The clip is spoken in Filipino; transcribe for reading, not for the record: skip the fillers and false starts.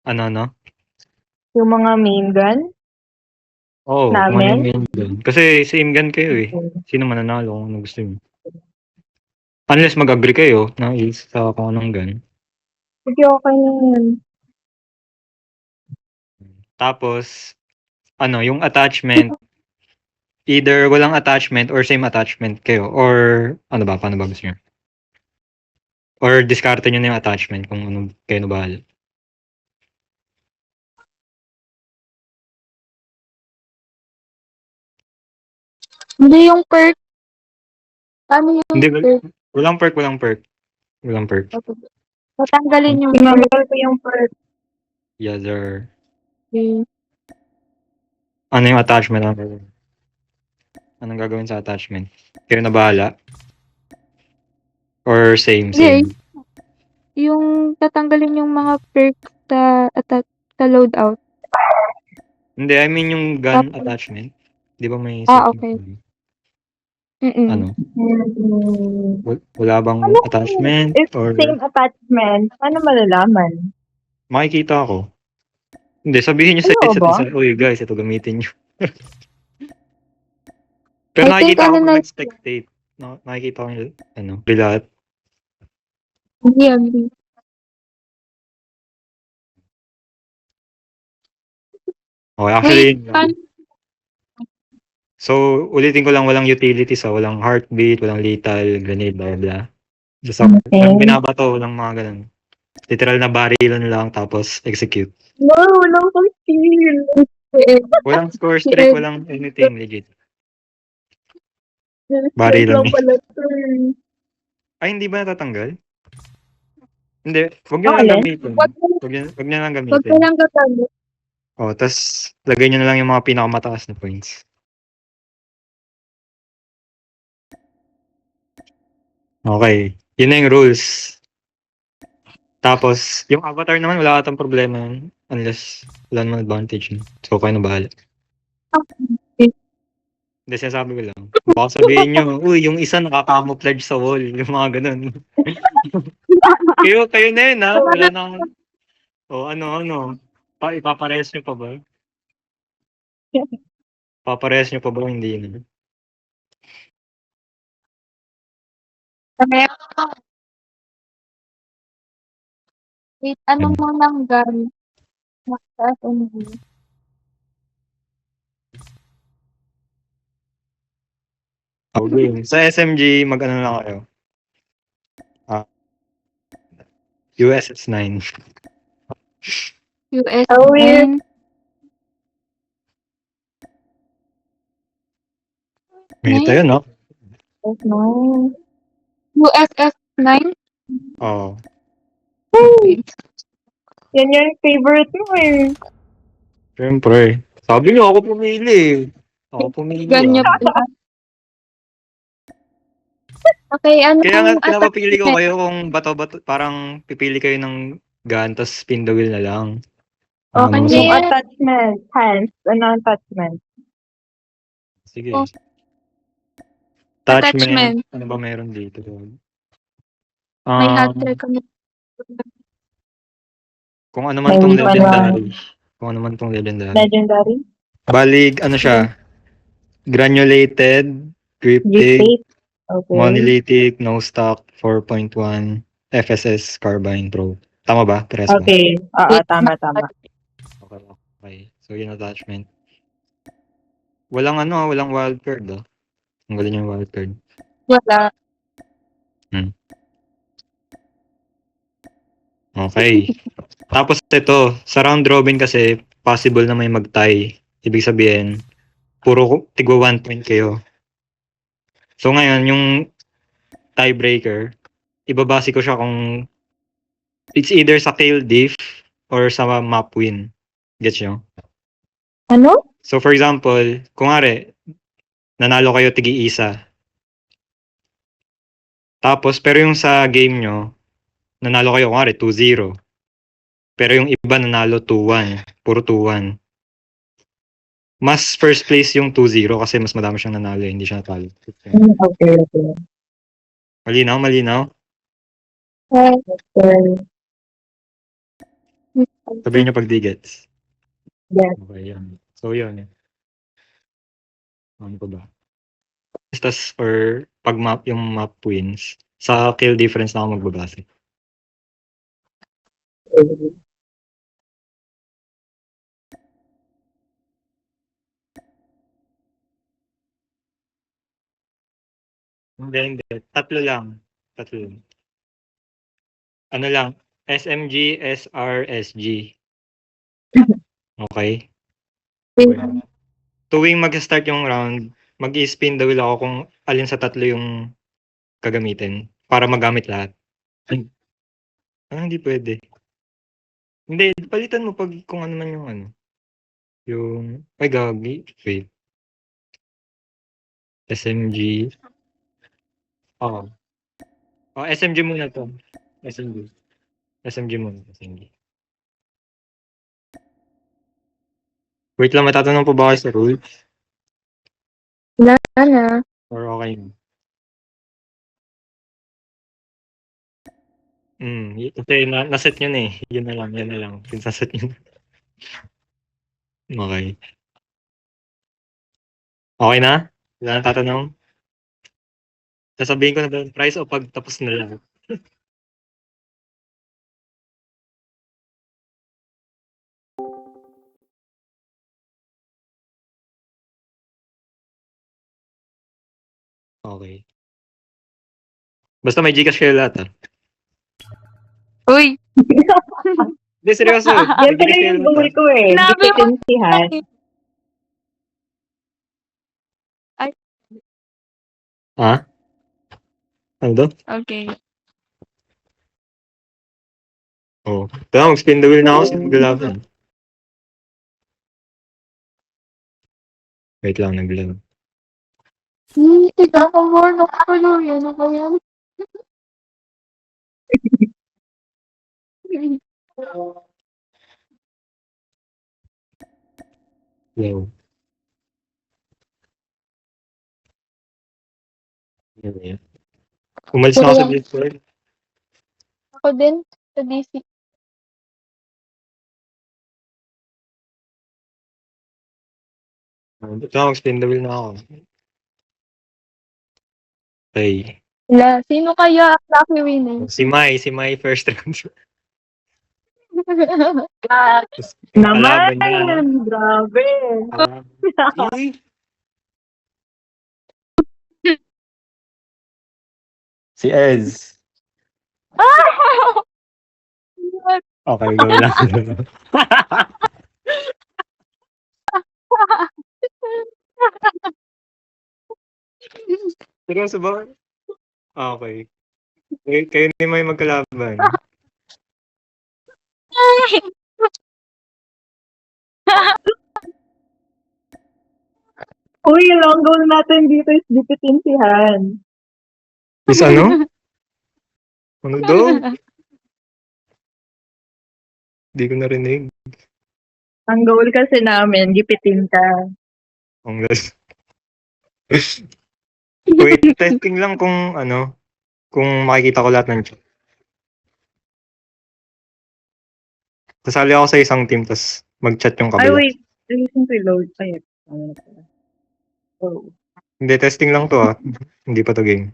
Ano? Yung mga main gun Oo, kung ano yung namin. main gun. Kasi same gun kayo eh. Sino mananalo kung ano gusto niyo. Unless mag-agree kayo na sa kung anong gun. Sige, okay na yun. Tapos, yung attachment, either walang attachment or same attachment kayo. Or, paano ba gusto niyo? Or discarte nyo na yung attachment kung ano kayo na bahala. Hindi yung perk. Ano yung Hindi, perk? walang perk. Tatanggalin yung Tinanggal perk. ko yung perk. Yes, sir. Okay. Ano yung attachment? Anong gagawin sa attachment? Kayo na bahala? Or same? Yung tatanggalin yung mga perk sa loadout. Hindi, I mean yung gun attachment. Di ba may Okay. Ano? Hmm. Wala bang attachment? If Or same attachment, paano malalaman? makikita ako. Hindi, sabihin nyo sa Ano isa't ba? isa, uy guys, ito gamitin nyo. Pero I think nakikita ko ano pag na- nag-spectate. Nakikita ko yung, lahat. Hindi. Okay, actually, Wait, so, ulitin ko lang, walang utilities, walang heartbeat, walang lethal, grenade, blah, blah. Just Okay. pag binabato, walang mga ganun. Literal na barilan lang, tapos execute. No, wala akong feel. Walang score streak, walang anything, legit. Straight Barilan. lang pala to. Ay, hindi ba natatanggal? Hindi, huwag nyo lang Alin? gamitin. Wag Nyo lang Huwag gamitin. ka lang tatanggal. Tapos, lagay nyo na lang yung mga pinakamataas na points. Okay, yun na yung rules. Tapos, yung avatar naman, wala atang problema yun. Unless, wala naman advantage yun. So, kayo na bahala. Hindi, sinasabi ko lang. Baka sabihin nyo, uy, yung isa nakaka-camouflage sa wall. Yung mga ganun. kayo na yun, ha? Wala na. Ano. Ipaparehas nyo pa ba? Paparehas nyo pa ba? Hindi na. Wait, ano mo nang gun? Sa SMG. Okay. Sa SMG, mag-ano lang kayo. USS-9. US Oh, weird. 9. Ganito yun, no? Yes, no. USS 9? Oo. Yan yung favorite mo eh. Siyempre. Sabi niyo, ako pumili. Ganyan pala. Okay, Kaya nga, anong pinapapili ko attachment? kayo kung bato-bato, parang pipili kayo ng gun, tapos spin the wheel na lang. Okay, Ano, Yung Yeah. attachment. Hands. Ano attachment? sige. Oh. Attachment. Ano ba meron dito? May hat trick kami. Kung ano man May tong weapon legendary. Kung ano man tong legendary. Legendary? Balig, ano siya? Granulated, cryptic, G-Tape. Okay. monolithic, no stock, 4.1, FSS, carbine, pro. Tama ba? Press ba? Okay. Oo, tama. Okay. So, yun attachment. Walang wildcard, oh. Ang galing yung wildcard. Wala. Okay. Tapos ito, sa round robin kasi, possible na may mag-tie. Ibig sabihin, puro tigwa 1 point kayo. So ngayon, yung tiebreaker, ibabase ko siya kung it's either sa tail diff or sa map win. Gets nyo? Ano? So for example, kung nga nanalo kayo tigi-isa. Tapos, pero yung sa game nyo, nanalo kayo kung nga 2-0. Pero yung iba nanalo 2-1. Puro 2-1. Mas first place yung 2-0 kasi mas madami siyang nanalo, hindi siya natalo. Okay. Malinaw? Okay. Sabihin niyo pag di gets. Yes. Okay, yan. So, yun. Ano pa ba? Tas, or pag map, yung map wins, sa kill difference na ako magbabase. Hindi. Tatlo lang. Tatlo lang. Ano lang, SMG, SR, SG. Okay? Tuwing mag-start yung round, mag-i-spin the wheel ako kung alin sa tatlo yung gagamitin para magamit lahat. Hindi pwede. Hindi, palitan mo pag kung ano man yung ano. Yung, ay gagi, wait. SMG. Oo. Oh, SMG muna to. SMG. SMG muna. SMG. Wait lang, matatanong po ba kayo sa rules? Wala na. Or okay na? Kasi naset nyo na eh. Yun na lang. Pinsaset nyo. Okay. Okay na? Wala nang tatanong? Sasabihin ko na ba yung price o pag tapos na lang? Okay. Basta may Gcash kayo lahat ah. Uy! Hindi, seryoso. Yan May pala Gcash kayo yung lahat goal ah. ko eh. Sinabi mo. Depensihan. Ha? Ano daw? Okay. Oo. Tama, mag-spin the wheel na ako sa naglalaban. Wait lang, naglalaban. Tiga ko mo. Nakapalo yan. Ano ba yan? Yo. Yan. Umalis na ako sa Discord. Ako din. Sa DC. Tama, mag-spin the wheel na ako. Okay. Wala. Sino kaya ang lucky winner? Si Mai first round. Tapos, Naman! kalaban niya. Grabe! Uy! Si Ez. Okay, go lang. Seryoso ba? Okay. Kayo ni May magkalaban. Uy, yung long goal natin dito is depensihan. Is ano? Ano daw? Hindi ko narinig. Ang goal kasi namin, gipitin ka. Ang las. Wait, testing lang kung ano, kung makikita ko lahat ng chat. Kasali ako sa isang team, tas mag-chat yung Ay, kabila. wait. Listen to load. Ay, ano na pala. Oh. Hindi, testing lang to ah. Hindi pa to game.